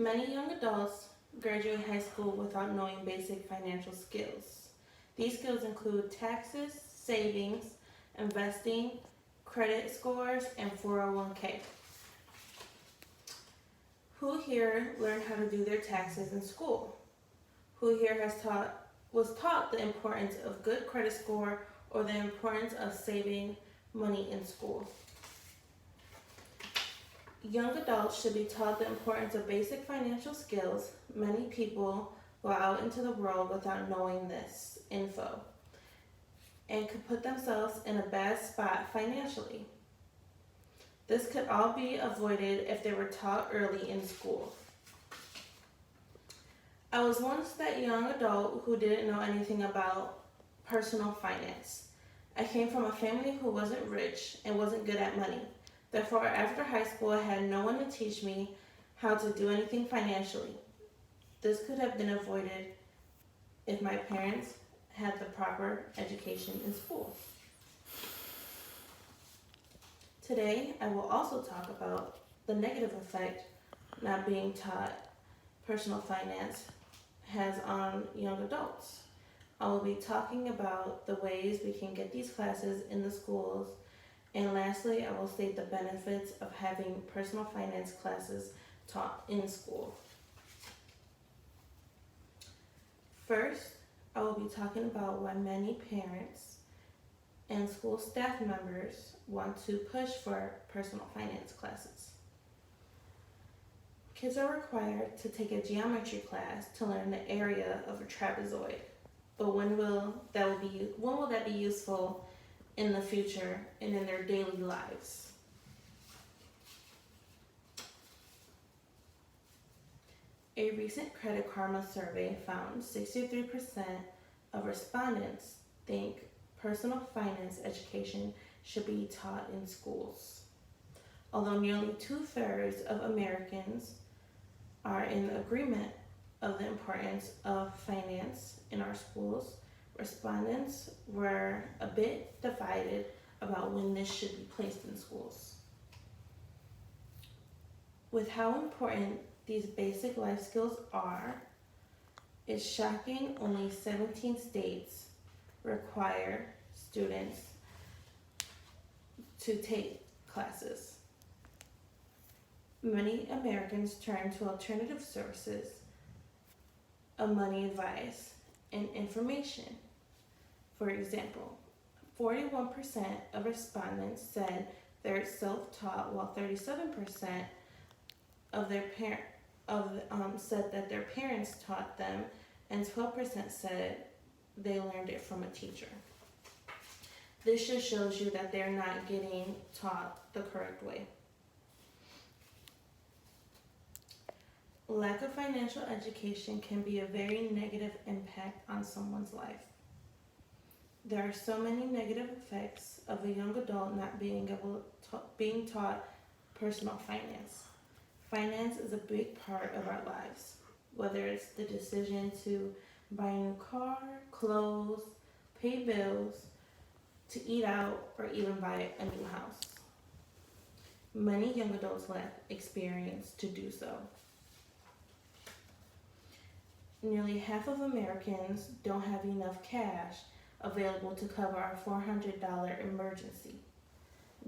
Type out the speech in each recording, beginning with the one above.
Many young adults graduate high school without knowing basic financial skills. These skills include taxes, savings, investing, credit scores, and 401k. Who here learned how to do their taxes in school? Who here was taught the importance of good credit score or the importance of saving money in school? Young adults should be taught the importance of basic financial skills. Many people go out into the world without knowing this info and could put themselves in a bad spot financially. This could all be avoided if they were taught early in school. I was once that young adult who didn't know anything about personal finance. I came from a family who wasn't rich and wasn't good at money. Therefore, after high school, I had no one to teach me how to do anything financially. This could have been avoided if my parents had the proper education in school. Today, I will also talk about the negative effect not being taught personal finance has on young adults. I will be talking about the ways we can get these classes in the schools, and lastly, I will state the benefits of having personal finance classes taught in school. First, I will be talking about why many parents and school staff members want to push for personal finance classes. Kids are required to take a geometry class to learn the area of a trapezoid. But when will that be useful in the future and in their daily lives? A recent Credit Karma survey found 63% of respondents think personal finance education should be taught in schools. Although nearly 2/3 of Americans are in agreement of the importance of finance in our schools, respondents were a bit divided about when this should be placed in schools. With how important these basic life skills are, it's shocking only 17 states require students to take classes. Many Americans turn to alternative sources of money advice and information. For example, 41% of respondents said they're self-taught, while 37% of their said that their parents taught them, and 12% said they learned it from a teacher. This just shows you that they're not getting taught the correct way. Lack of financial education can be a very negative impact on someone's life. There are so many negative effects of a young adult not being taught personal finance. Finance is a big part of our lives, whether it's the decision to buy a new car, clothes, pay bills, to eat out, or even buy a new house. Many young adults lack experience to do so. Nearly half of Americans don't have enough cash available to cover our $400 emergency.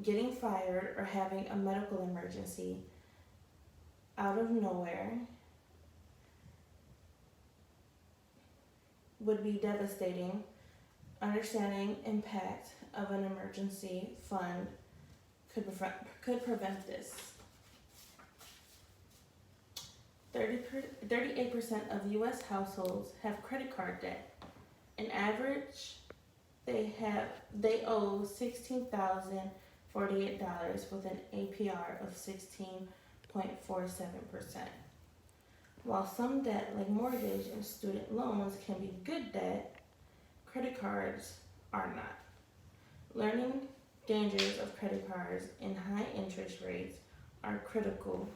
Getting fired or having a medical emergency out of nowhere would be devastating. Understanding impact of an emergency fund could prevent this. 38% of U.S. households have credit card debt. On average, they owe $16,048 with an APR of 16.47%. While some debt, like mortgage and student loans, can be good debt, credit cards are not. Learning dangers of credit cards and high interest rates are critical,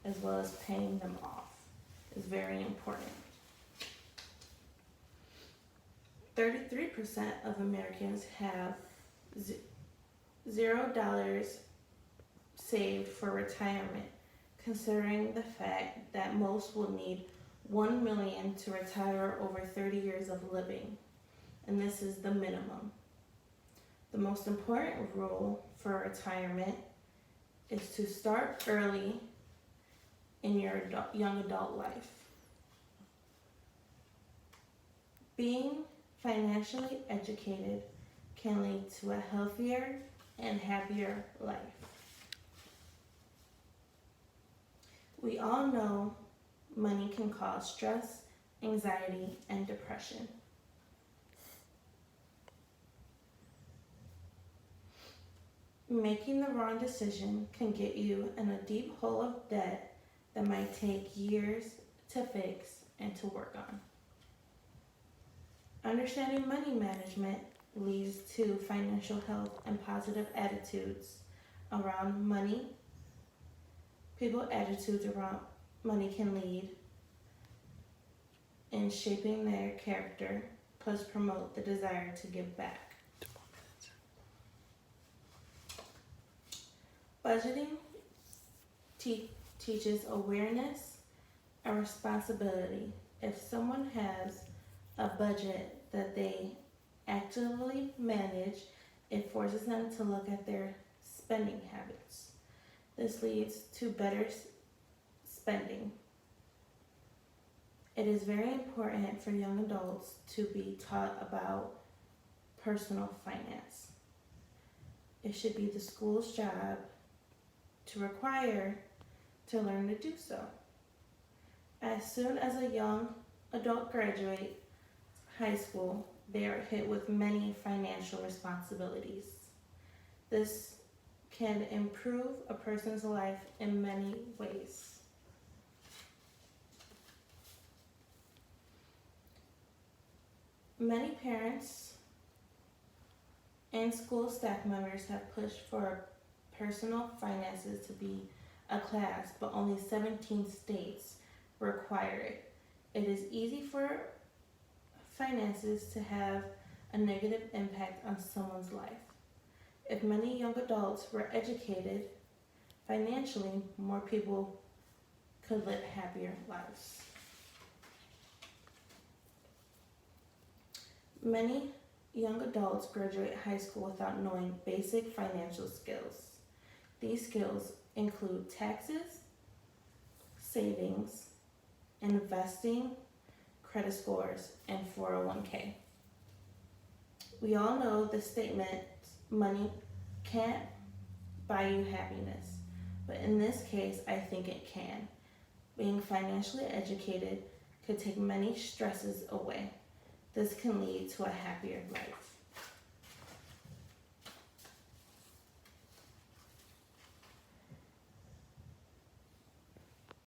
as well as paying them off is very important. 33% of Americans have $0 saved for retirement considering the fact that most will need 1 million to retire over 30 years of living, and this is the minimum. The most important rule for retirement is to start early in your young adult life. Being financially educated can lead to a healthier and happier life. We all know money can cause stress, anxiety, and depression. Making the wrong decision can get you in a deep hole of debt that might take years to fix and to work on. Understanding money management leads to financial health and positive attitudes around money. People's attitudes around money can lead in shaping their character, plus promote the desire to give back. Budgeting teaches awareness and responsibility. If someone has a budget that they actively manage, it forces them to look at their spending habits. This leads to better spending. It is very important for young adults to be taught about personal finance. It should be the school's job to require to learn to do so. As soon as a young adult graduates high school, they are hit with many financial responsibilities. This can improve a person's life in many ways. Many parents and school staff members have pushed for personal finances to be a class, but only 17 states require it. It is easy for finances to have a negative impact on someone's life. If many young adults were educated financially, more people could live happier lives. Many young adults graduate high school without knowing basic financial skills. These skills include taxes, savings, investing, credit scores, and 401k. We all know the statement, money can't buy you happiness, but in this case, I think it can. Being financially educated could take many stresses away. This can lead to a happier life.